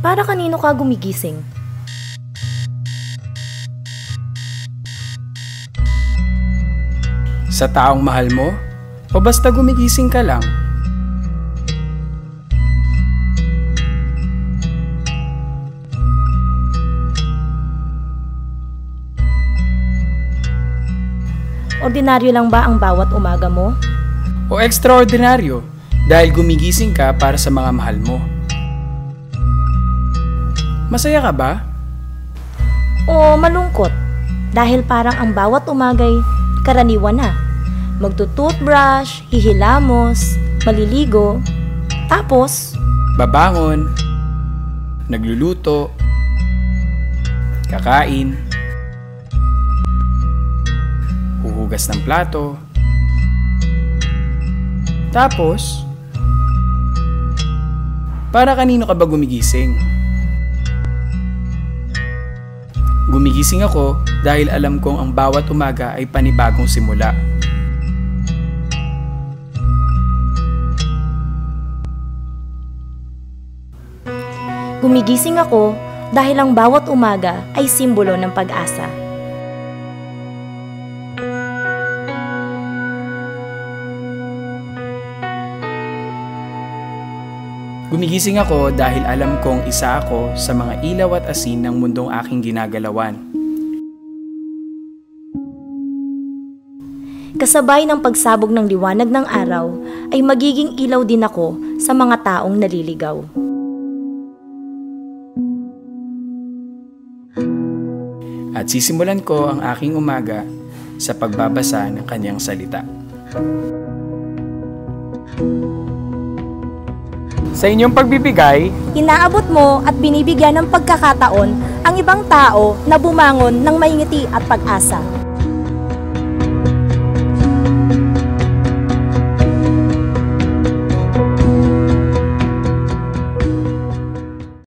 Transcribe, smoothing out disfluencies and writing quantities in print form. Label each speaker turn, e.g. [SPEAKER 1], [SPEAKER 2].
[SPEAKER 1] Para kanino ka gumigising?
[SPEAKER 2] Sa taong mahal mo? O basta gumigising ka lang?
[SPEAKER 1] Ordinaryo lang ba ang bawat umaga mo?
[SPEAKER 2] O ekstraordinaryo dahil gumigising ka para sa mga mahal mo? Masaya ka ba?
[SPEAKER 1] O malungkot dahil parang ang bawat umaga'y karaniwan na? Magtutoothbrush, hihilamos, maliligo, tapos
[SPEAKER 2] Babangon, nagluluto, kakain, huhugas ng plato, tapos para kanino ka ba gumigising? Gumigising ako dahil alam kong ang bawat umaga ay panibagong simula.
[SPEAKER 1] gumigising ako dahil ang bawat umaga ay simbolo ng pag-asa.
[SPEAKER 2] Gumigising ako dahil alam kong isa ako sa mga ilaw at asin ng mundong aking ginagalawan.
[SPEAKER 1] Kasabay ng pagsabog ng liwanag ng araw, ay magiging ilaw din ako sa mga taong naliligaw.
[SPEAKER 2] At sisimulan ko ang aking umaga sa pagbabasa ng kanyang salita. Sa inyong pagbibigay,
[SPEAKER 1] Inaabot mo at binibigyan ng pagkakataon ang ibang tao na bumangon ng may ngiti at pag-asa.